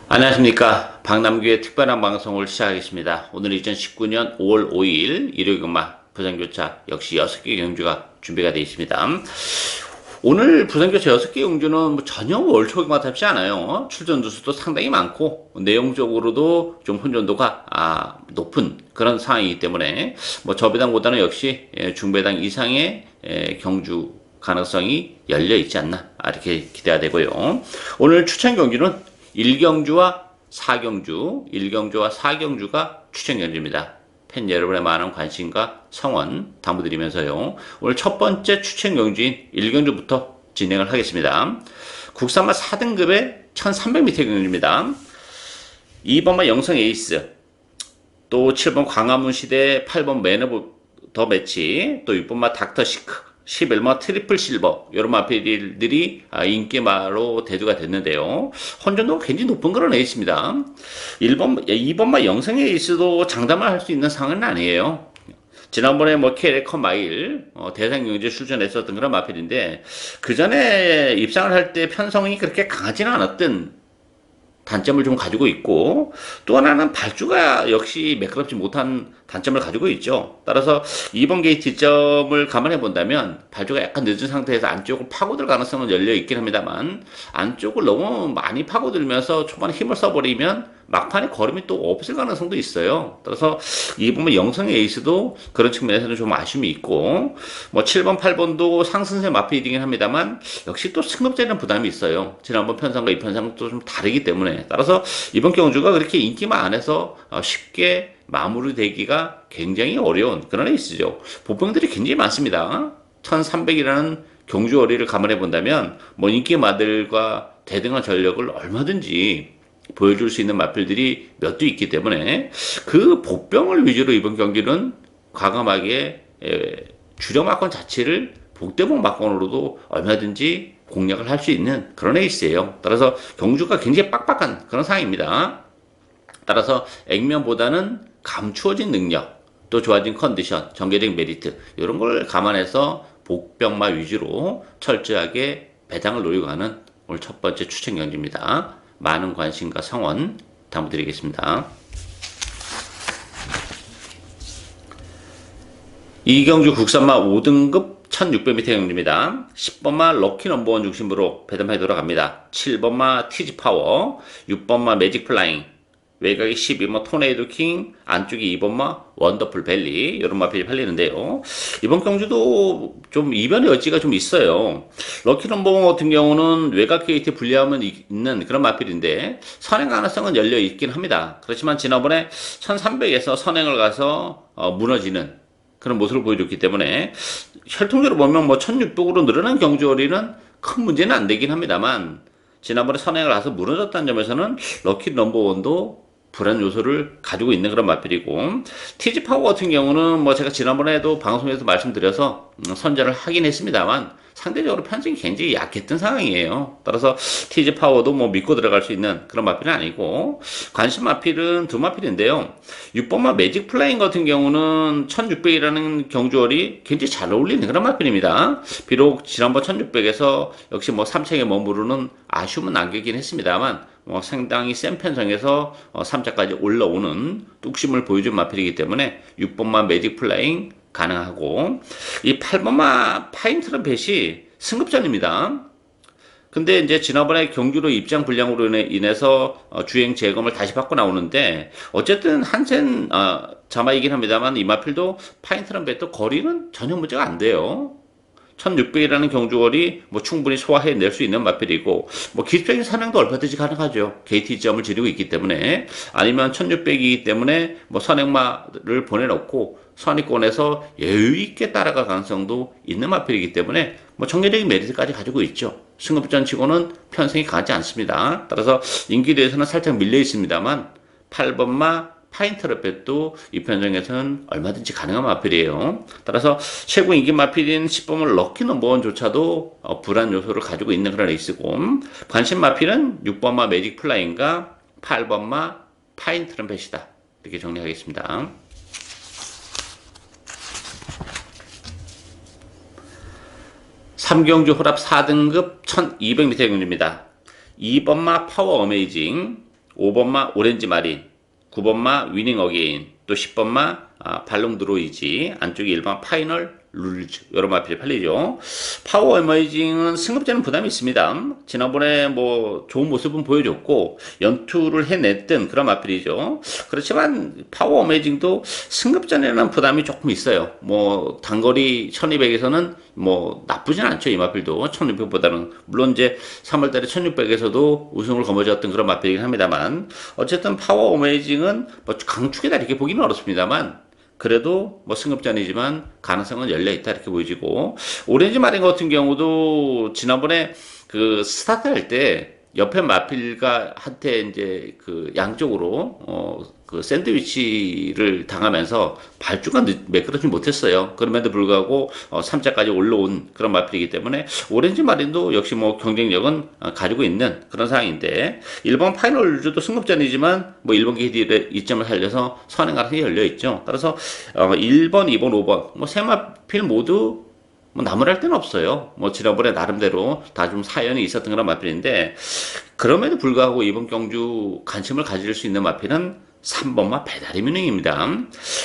안녕하십니까. 박남규의 특별한 방송을 시작하겠습니다. 오늘 2019년 5월 5일 일요일금마 부산교차 역시 6개 경주가 준비가 되어 있습니다. 오늘 부산교차 6개 경주는 전혀 월초기와 같지 않아요. 출전 두수도 상당히 많고 내용적으로도 좀 혼전도가 높은 그런 상황이기 때문에 저배당보다는 역시 중배당 이상의 경주 가능성이 열려 있지 않나 이렇게 기대가 되고요. 오늘 추천 경주는 1경주와 4경주가 추천 경주입니다. 팬 여러분의 많은 관심과 성원 당부드리면서요. 오늘 첫 번째 추천 경주인 1경주부터 진행을 하겠습니다. 국산마 4등급의 1300m 경주입니다. 2번마 영성 에이스, 또 7번 광화문 시대, 8번 매너브 더 매치, 또 6번마 닥터 시크, 11번 트리플 실버, 이런 마필들이 인기마로 대두가 됐는데요. 혼전도가 굉장히 높은 그런 에이스입니다. 2번마 영성 에이스도 장담을 할 수 있는 상황은 아니에요. 지난번에 KL컵 마일 대상 경주에 출전했었던 그런 마필인데, 그 전에 입상을 할 때 편성이 그렇게 강하지는 않았던 단점을 좀 가지고 있고, 또 하나는 발주가 역시 매끄럽지 못한 단점을 가지고 있죠. 따라서 이번 게이트점을 감안해 본다면 발주가 약간 늦은 상태에서 안쪽을 파고들 가능성은 열려 있긴 합니다만, 안쪽을 너무 많이 파고들면서 초반에 힘을 써버리면 막판에 걸음이 또 없을 가능성도 있어요. 따라서 이번 영성의 에이스도 그런 측면에서는 좀 아쉬움이 있고, 7번, 8번도 상승세 마필이긴 합니다만 역시 또 승급제는 부담이 있어요. 지난번 편성과 이 편성도 좀 다르기 때문에. 따라서 이번 경주가 그렇게 인기만 안에서 쉽게 마무리되기가 굉장히 어려운 그런 에이스죠. 보병들이 굉장히 많습니다. 1300이라는 경주 어리를 감안해 본다면 인기마들과 대등한 전력을 얼마든지 보여줄 수 있는 마필들이 몇 두 있기 때문에 그 복병을 위주로 이번 경기는 과감하게 주력 자체를 복대복 막건으로도 얼마든지 공략을 할 수 있는 그런 에이스예요. 따라서 경주가 굉장히 빡빡한 그런 상황입니다. 따라서 액면보다는 감추어진 능력, 또 좋아진 컨디션, 전개적 메리트 이런 걸 감안해서 복병마 위주로 철저하게 배당을 노리고 가는 오늘 첫 번째 추천 경주입니다. 많은 관심과 성원 당부드리겠습니다. 이경주 국산마 5등급 1600m 경주입니다. 10번마 럭키 넘버원 중심으로 배당해 돌아갑니다. 7번마 티즈파워, 6번마 매직 플라잉, 외곽이 12번 토네이도 킹, 안쪽이 2번마 원더풀 밸리, 이런 마필이 팔리는데요. 이번 경주도 좀 이변의 여지가 좀 있어요. 럭키 넘버원 같은 경우는 외곽 게이트에 불리함은 있는 그런 마필인데 선행 가능성은 열려 있긴 합니다. 그렇지만 지난번에 1300에서 선행을 가서 무너지는 그런 모습을 보여줬기 때문에 혈통적으로 보면 1600으로 늘어난 경주거리는 큰 문제는 안 되긴 합니다만, 지난번에 선행을 가서 무너졌다는 점에서는 럭키 넘버원도 불안 요소를 가지고 있는 그런 마필이고, 티지파워 같은 경우는 제가 지난번에도 방송에서 말씀드려서 선전을 하긴 했습니다만 상대적으로 편성이 굉장히 약했던 상황이에요. 따라서 티지파워도 믿고 들어갈 수 있는 그런 마필은 아니고, 관심 마필은 두 마필인데요. 6번마 매직 플라잉 같은 경우는 1600이라는 경주월이 굉장히 잘 어울리는 그런 마필입니다. 비록 지난번 1600에서 역시 3차에 머무르는 아쉬움은 남기긴 했습니다만 상당히 센 편성에서 3차까지 올라오는 뚝심을 보여준 마필이기 때문에 6번마 매직 플라잉 가능하고, 이 8번마 파인 트럼펫이 승급전입니다. 근데 이제 지난번에 경주로 입장 불량으로 인해서 주행 재검을 다시 받고 나오는데, 어쨌든 한센 자마이긴 합니다만 이 마필도 파인 트럼펫도 거리는 전혀 문제가 안 돼요. 1600이라는 경주거리 충분히 소화해낼 수 있는 마필이고, 기술적인 사냥도 얼마든지 가능하죠. 게이트 점을 지니고 있기 때문에. 아니면 1600이기 때문에 선행마를 보내놓고 선위권에서 여유있게 따라갈 가능성도 있는 마필이기 때문에 전개적인 메리트까지 가지고 있죠. 승급전 치고는 편성이 강하지 않습니다. 따라서 인기도에서는 살짝 밀려 있습니다만 8번마 파인 트럼펫도 이 편성에서는 얼마든지 가능한 마필이에요. 따라서 최고 인기 마필인 10번마 럭키 넘버원조차도 불안 요소를 가지고 있는 그런 레이스고, 관심 마필은 6번마 매직 플라잉과 8번마 파인 트럼펫이다. 이렇게 정리하겠습니다. 3경주 호랍 4등급 1200m 경주입니다. 2번마 파워 어메이징, 5번마 오렌지 마린, 9번마 위닝 어게인, 또 10번마 발롱 드로이지, 안쪽에 1번 파이널 룰즈, 여러 마필이 팔리죠. 파워 어메이징은 승급자는 부담이 있습니다. 지난번에 뭐 좋은 모습은 보여줬고 연투를 해냈던 그런 마필이죠. 그렇지만 파워 어메이징도 승급전에는 부담이 조금 있어요. 뭐 단거리 1200에서는 뭐 나쁘진 않죠. 이 마필도 1600보다는 물론 이제 3월달에 1600에서도 우승을 거머쥐었던 그런 마필이긴 합니다만, 어쨌든 파워 어메이징은 뭐 강축이다 이렇게 보기는 어렵습니다만, 그래도 뭐 승급전이지만 가능성은 열려있다 이렇게 보여지고, 오렌지 마린 같은 경우도 지난번에 그 스타트 할 때 옆에 마필과 한테 이제 그 양쪽으로 그 샌드위치를 당하면서 발주가 매끄럽지 못했어요. 그럼에도 불구하고 3자까지 올라온 그런 마필이기 때문에 오렌지 마린도 역시 뭐 경쟁력은 가지고 있는 그런 상황인데, 1번 파이널 룰즈도 승급전이지만 뭐 1번 게이트의 이점을 살려서 선행 가능성이 열려 있죠. 따라서 1번, 2번, 5번 뭐 세 마필 모두 뭐 나무랄 데는 없어요. 뭐 지난번에 나름대로 다 좀 사연이 있었던 그런 마필인데, 그럼에도 불구하고 이번 경주 관심을 가질 수 있는 마필은 3번마 배다리 뮤닝입니다.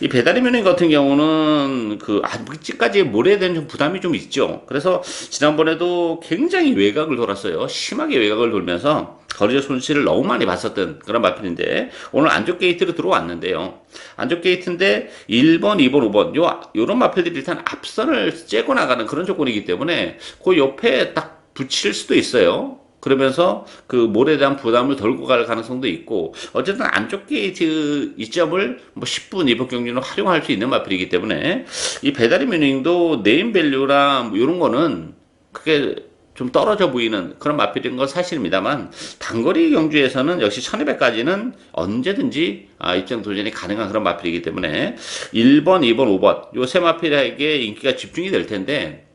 이 배다리 뮤닝 같은 경우는 그 아직까지 모래에 대한 좀 부담이 좀 있죠. 그래서 지난번에도 굉장히 외곽을 돌았어요. 심하게 외곽을 돌면서 거리적 손실을 너무 많이 봤었던 그런 마필인데, 오늘 안쪽 게이트로 들어왔는데요. 안쪽 게이트인데 1번, 2번, 5번 요런 마필들이 일단 앞선을 째고 나가는 그런 조건이기 때문에 그 옆에 딱 붙일 수도 있어요. 그러면서 그 몰에 대한 부담을 덜고 갈 가능성도 있고, 어쨌든 안쪽 게이트 이점을 뭐 10분 이번 경기는 활용할 수 있는 마필이기 때문에 이 배다리 뮤닝도 네임 밸류랑 뭐 이런 거는 크게 좀 떨어져 보이는 그런 마필인 건 사실입니다만, 단거리 경주에서는 역시 1200까지는 언제든지 입장 도전이 가능한 그런 마필이기 때문에 1번, 2번, 5번 요 세 마필에게 인기가 집중이 될 텐데,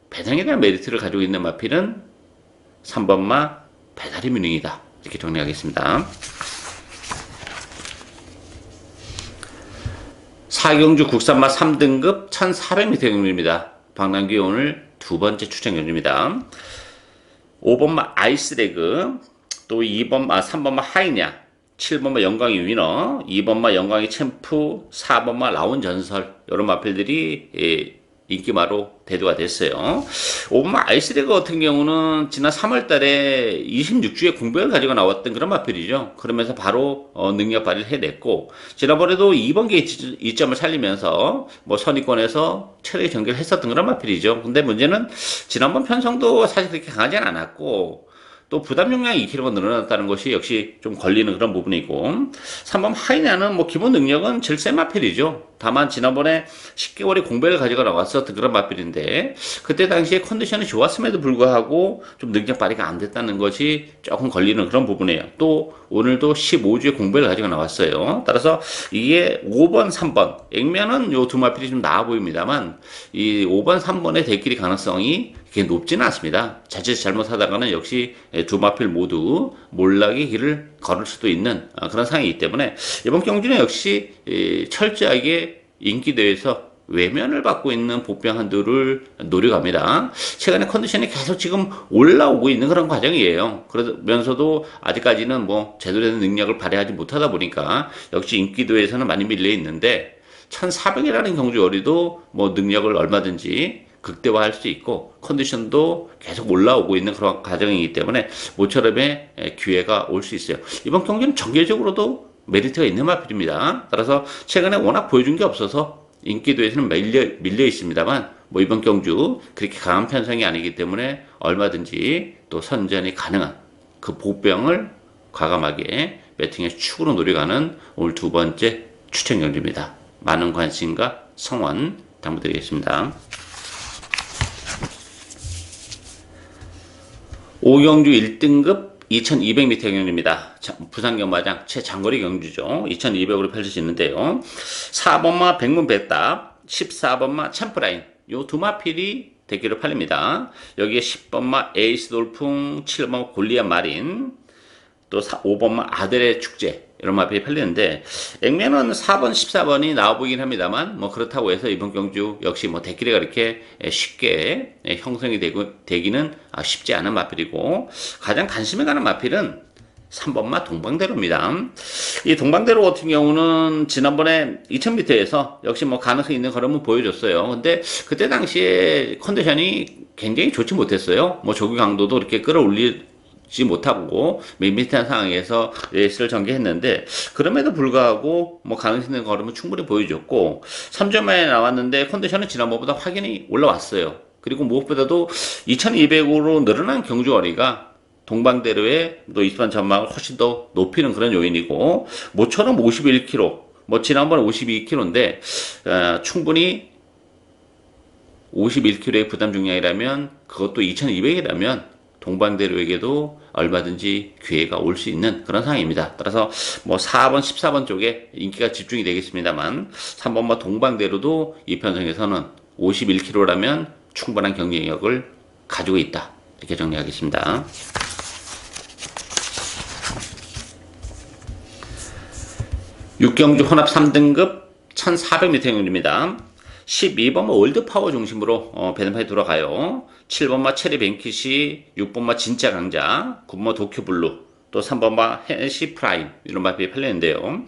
배당에 대한 메리트를 가지고 있는 마필은 3번마 배다리 뮤닝이다 이렇게 정리하겠습니다. 4경주 국산마 3등급 1400m 경주입니다. 박남규 오늘 두 번째 추천 경주입니다. 5번마 아이스레그, 또 3번마 하이냐, 7번마 영광이 위너, 2번마 영광이 챔프, 4번마 라온 전설, 이런 마필들이 인기마로 대두가 됐어요. 5번마 아이스레그 같은 경우는 지난 3월 달에 26주에 공백을 가지고 나왔던 그런 마필이죠. 그러면서 바로 능력 발휘를 해냈고, 지난번에도 2번 게이트 이점을 살리면서 뭐 선의권에서 최대 경기를 했었던 그런 마필이죠. 근데 문제는 지난번 편성도 사실 그렇게 강하지는 않았고, 또 부담 용량이 2kg가 늘어났다는 것이 역시 좀 걸리는 그런 부분이고, 3번 하이냐는 뭐 기본 능력은 제일 센 마필이죠. 다만 지난번에 10개월의 공백을 가지고 나왔었던 그런 마필인데, 그때 당시에 컨디션이 좋았음에도 불구하고 좀 능력 발휘가 안 됐다는 것이 조금 걸리는 그런 부분이에요. 또 오늘도 15주의 공백을 가지고 나왔어요. 따라서 이게 5번, 3번 액면은 요 두 마필이 좀 나아 보입니다만, 이 5번, 3번의 대끼리 가능성이 그게 높지는 않습니다. 자칫 잘못하다가는 역시 두 마필 모두 몰락의 길을 걸을 수도 있는 그런 상황이기 때문에, 이번 경주는 역시 철저하게 인기대회에서 외면을 받고 있는 복병 한두를 노려갑니다. 최근에 컨디션이 계속 지금 올라오고 있는 그런 과정이에요. 그러면서도 아직까지는 뭐 제대로 된 능력을 발휘하지 못하다 보니까 역시 인기도에서는 많이 밀려 있는데, 1400이라는 경주거리도 뭐 능력을 얼마든지 극대화할 수 있고 컨디션도 계속 올라오고 있는 그런 과정이기 때문에 모처럼의 기회가 올 수 있어요. 이번 경기는 전개적으로도 메리트가 있는 마필입니다. 따라서 최근에 워낙 보여준 게 없어서 인기도에서는 밀려 있습니다만, 뭐 이번 경주 그렇게 강한 편성이 아니기 때문에 얼마든지 또 선전이 가능한 그 복병을 과감하게 배팅의 축으로 노려가는 오늘 두 번째 추천 경주입니다. 많은 관심과 성원 당부드리겠습니다. 5경주 1등급 2200m 경주입니다. 부산 경마장 최장거리 경주죠. 2200으로 펼쳐지는데요. 4번마 백문백답, 14번마 챔프라인, 요 두 마필이 대기로 팔립니다. 여기에 10번마 에이스 돌풍, 7번마 골리앗 마린, 또 5번마 아들의 축제, 이런 마필이 팔리는데, 액면은 4번, 14번이 나와 보이긴 합니다만, 뭐 그렇다고 해서 이번 경주 역시 뭐 대끼리가 이렇게 쉽게 형성이 되기는 쉽지 않은 마필이고, 가장 관심이 가는 마필은 3번마 동방대로입니다. 이 동방대로 같은 경우는 지난번에 2000m에서 역시 뭐 가능성 있는 걸음을 보여줬어요. 근데 그때 당시에 컨디션이 굉장히 좋지 못했어요. 뭐 조기 강도도 이렇게 끌어올리지 못하고 밋밋한 상황에서 레이스를 전개했는데, 그럼에도 불구하고 뭐 가능성 있는 걸음을 충분히 보여줬고 3주 만에 나왔는데 컨디션은 지난번보다 확연히 올라왔어요. 그리고 무엇보다도 2200으로 늘어난 경주거리가 동방대로의 또 20번 전망을 훨씬 더 높이는 그런 요인이고, 모처럼 51km, 뭐 지난번에 52km인데 충분히 51km의 부담 중량이라면, 그것도 2200이라면 동방대로에게도 얼마든지 기회가 올 수 있는 그런 상황입니다. 따라서 뭐 4번, 14번 쪽에 인기가 집중이 되겠습니다만 3번과 동방대로도 이 편성에서는 51km라면 충분한 경쟁력을 가지고 있다, 이렇게 정리하겠습니다. 6경주 혼합 3등급 1400m 경주입니다. 12번마 월드파워 중심으로 배드판에 돌아가요. 7번마 체리 뱅킷이, 6번마 진짜 강자, 9번마 도쿄블루, 또 3번마 헤네시 프라임, 이런 마필이 팔렸는데요.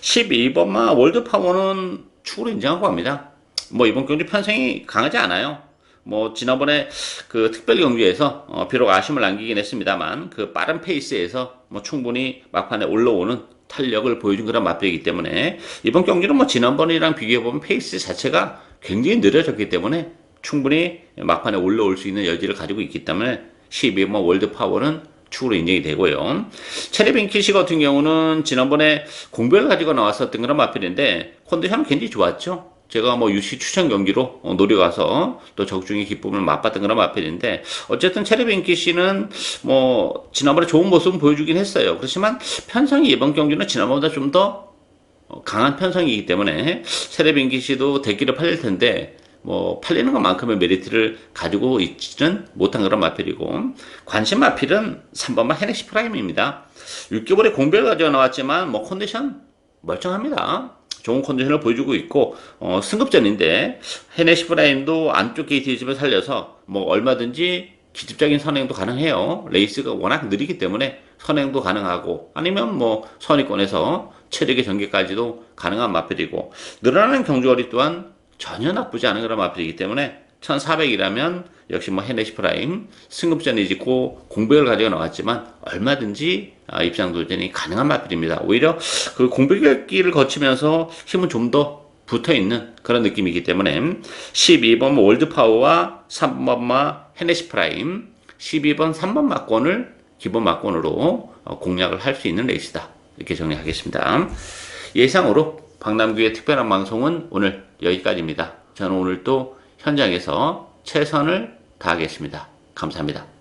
12번마 월드파워는 축으로 인정하고 갑니다. 뭐 이번 경주 편성이 강하지 않아요. 뭐 지난번에 그 특별 경주에서 비록 아쉬움을 남기긴 했습니다만 그 빠른 페이스에서 뭐 충분히 막판에 올라오는 탄력을 보여준 그런 맛배이기 때문에 이번 경기는 뭐 지난번이랑 비교해보면 페이스 자체가 굉장히 느려졌기 때문에 충분히 막판에 올라올 수 있는 여지를 가지고 있기 때문에 12번 월드파워는 축으로 인정이 되고요. 체리뱅키시 같은 경우는 지난번에 공백을 가지고 나왔었던 그런 마필인데 컨디션은 굉장히 좋았죠. 제가 뭐 UC 추천 경기로 노려가서 또 적중의 기쁨을 맛봤던 그런 마필인데, 어쨌든 체리뱅키시는 뭐 지난번에 좋은 모습은 보여주긴 했어요. 그렇지만 편성이 이번 경기는 지난번보다 좀 더 강한 편성이기 때문에 체리뱅키시도 대기를 팔릴 텐데 뭐 팔리는 것만큼의 메리트를 가지고 있지는 못한 그런 마필이고, 관심 마필은 3번만 헤네시 프라임입니다. 6개월에 공백을 가지고 나왔지만 뭐 컨디션 멀쩡합니다. 좋은 컨디션을 보여주고 있고 승급전인데 헤네시 프라임도 안쪽 게이트집을 살려서 뭐 얼마든지 기습적인 선행도 가능해요. 레이스가 워낙 느리기 때문에 선행도 가능하고, 아니면 뭐 선위권에서 체력의 전개까지도 가능한 마필이고, 늘어나는 경주거리 또한 전혀 나쁘지 않은 그런 마필이기 때문에 1400이라면 역시 뭐 헤네시 프라임 승급전이 짓고 공백을 가지고 나왔지만 얼마든지 입상 도전이 가능한 마필입니다. 오히려 그 공백기를 거치면서 힘은 좀 더 붙어있는 그런 느낌이기 때문에 12번 월드파워와 3번마 헤네시 프라임, 12번 3번 막권을 기본 막권으로 공략을 할 수 있는 레이스다, 이렇게 정리하겠습니다. 예상으로 박남규의 특별한 방송은 오늘 여기까지입니다. 저는 오늘 또 현장에서 최선을 다하겠습니다. 감사합니다.